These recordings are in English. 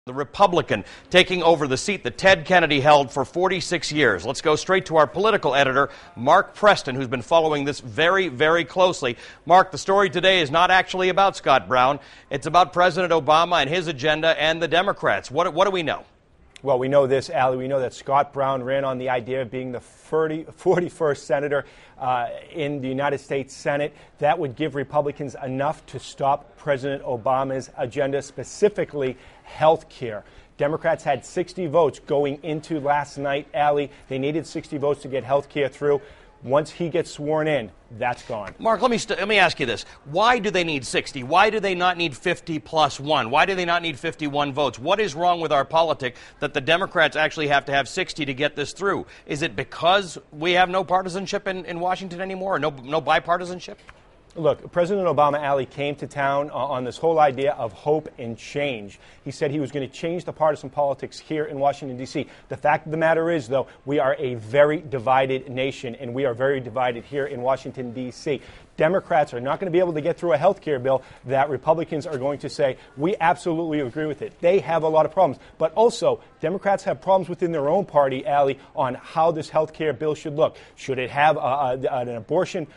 the Republican, taking over the seat that Ted Kennedy held for 46 years. Let's go straight to our political editor, Mark Preston, who's been following this very, very closely. Mark, the story today is not actually about Scott Brown. It's about President Obama and his agenda and the Democrats. What do we know? Well, we know this, Allie. We know that Scott Brown ran on the idea of being the 41st senator in the United States Senate. That would give Republicans enough to stop President Obama's agenda, specifically health care. Democrats had 60 votes going into last night, Allie. They needed 60 votes to get health care through. Once he gets sworn in, that's gone. Mark, let me ask you this. Why do they need 60? Why do they not need 50 plus 1? Why do they not need 51 votes? What is wrong with our politic that the Democrats actually have to have 60 to get this through? Is it because we have no partisanship in Washington anymore, or no bipartisanship? Look, President Obama, Allie, came to town on this whole idea of hope and change. He said he was going to change the partisan politics here in Washington, D.C. The fact of the matter is, though, we are a very divided nation, and we are very divided here in Washington, D.C. Democrats are not going to be able to get through a health care bill that Republicans are going to say, we absolutely agree with it. They have a lot of problems. But also, Democrats have problems within their own party, Allie, on how this health care bill should look. Should it have an abortion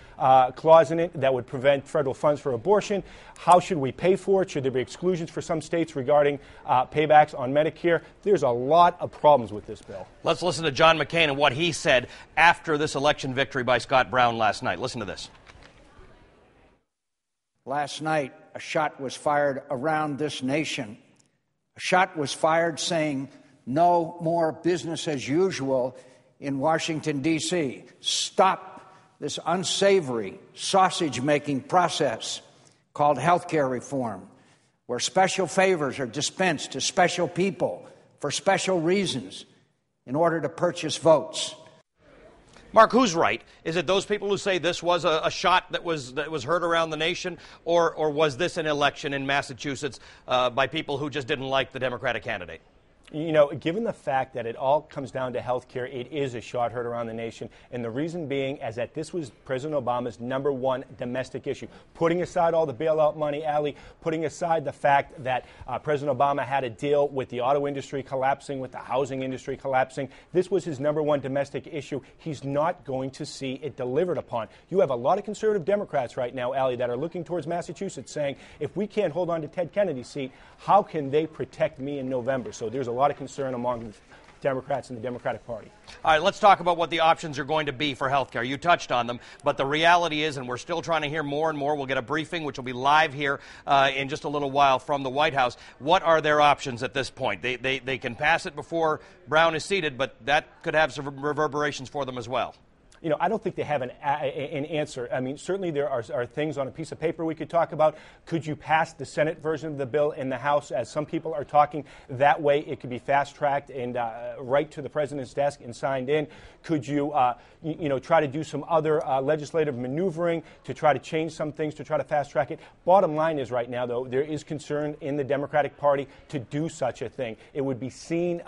clause in it that would prevent federal funds for abortion? How should we pay for it? Should there be exclusions for some states regarding paybacks on Medicare? There's a lot of problems with this bill. Let's listen to John McCain and what he said after this election victory by Scott Brown last night. Listen to this. Last night, a shot was fired around this nation. A shot was fired saying, no more business as usual in Washington, D.C. Stop this unsavory sausage-making process called health care reform, where special favors are dispensed to special people for special reasons in order to purchase votes. Mark, who's right? Is it those people who say this was a shot that was heard around the nation, or was this an election in Massachusetts by people who just didn't like the Democratic candidate? You know, given the fact that it all comes down to health care, it is a shot heard around the nation. And the reason being is that this was President Obama's #1 domestic issue. Putting aside all the bailout money, Allie, putting aside the fact that President Obama had to deal with the auto industry collapsing, with the housing industry collapsing, this was his #1 domestic issue. He's not going to see it delivered upon. You have a lot of conservative Democrats right now, Allie, that are looking towards Massachusetts saying, if we can't hold on to Ted Kennedy's seat, how can they protect me in November? So there's a lot of concern among Democrats in the Democratic Party. All right, let's talk about what the options are going to be for health care. You touched on them, but the reality is, and we're still trying to hear more and more, we'll get a briefing, which will be live here in just a little while from the White House. What are their options at this point? They can pass it before Brown is seated, but that could have some reverberations for them as well. You know, I don't think they have an answer. I mean, certainly there are things on a piece of paper we could talk about. Could you pass the Senate version of the bill in the House, as some people are talking? That way it could be fast-tracked and right to the president's desk and signed in. Could you, try to do some other legislative maneuvering to try to change some things, to try to fast-track it? Bottom line is right now, though, there is concern in the Democratic Party to do such a thing. It would be seen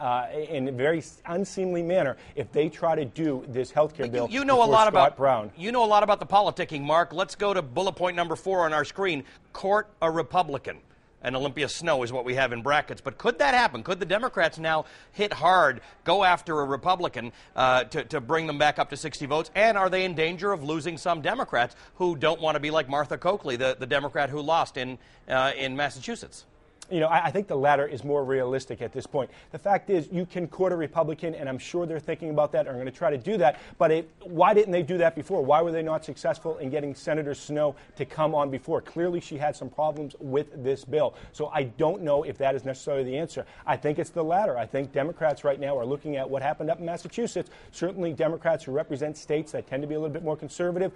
in a very unseemly manner if they try to do this health care bill. You know a lot about Brown. You know a lot about the politicking, Mark. Let's go to bullet point number 4 on our screen. Court a Republican. And Olympia Snow is what we have in brackets. But could that happen? Could the Democrats now hit hard, go after a Republican to bring them back up to 60 votes? And are they in danger of losing some Democrats who don't want to be like Martha Coakley, the Democrat who lost in Massachusetts? You know, I think the latter is more realistic at this point. The fact is, you can court a Republican, and I'm sure they're thinking about that and are going to try to do that. But why didn't they do that before? Why were they not successful in getting Senator Snow to come on before? Clearly, she had some problems with this bill. So I don't know if that is necessarily the answer. I think it's the latter. I think Democrats right now are looking at what happened up in Massachusetts. Certainly, Democrats who represent states that tend to be a little bit more conservative,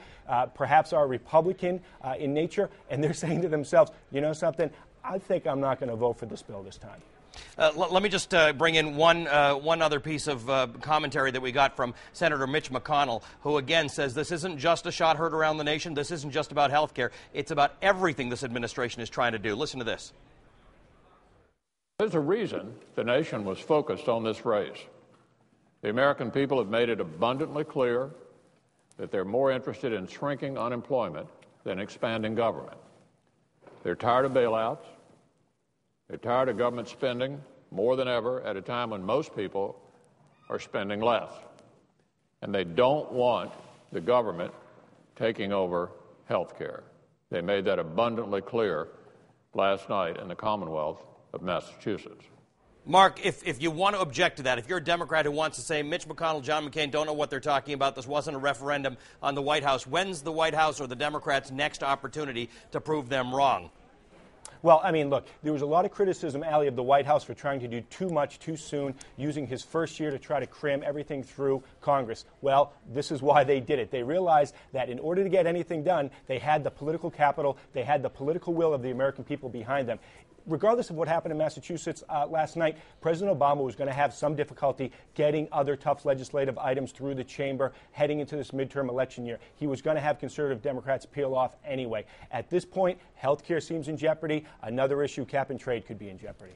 perhaps are Republican in nature, and they're saying to themselves, you know something? I think I'm not going to vote for this bill this time. Let me just bring in one other piece of commentary that we got from Senator Mitch McConnell, who again says this isn't just a shot heard around the nation. This isn't just about health care. It's about everything this administration is trying to do. Listen to this. There's a reason the nation was focused on this race. The American people have made it abundantly clear that they're more interested in shrinking unemployment than expanding government. They're tired of bailouts. They're tired of government spending more than ever at a time when most people are spending less. And they don't want the government taking over health care. They made that abundantly clear last night in the Commonwealth of Massachusetts. Mark, if you want to object to that, if you're a Democrat who wants to say Mitch McConnell, John McCain don't know what they're talking about, this wasn't a referendum on the White House, when's the White House or the Democrats' next opportunity to prove them wrong? Well, I mean, look, there was a lot of criticism, Ali, of the White House for trying to do too much too soon, using his first year to try to cram everything through Congress. Well, this is why they did it. They realized that in order to get anything done, they had the political capital, they had the political will of the American people behind them. Regardless of what happened in Massachusetts last night, President Obama was going to have some difficulty getting other tough legislative items through the chamber heading into this midterm election year. He was going to have conservative Democrats peel off anyway. At this point, health care seems in jeopardy. Another issue, cap and trade, could be in jeopardy.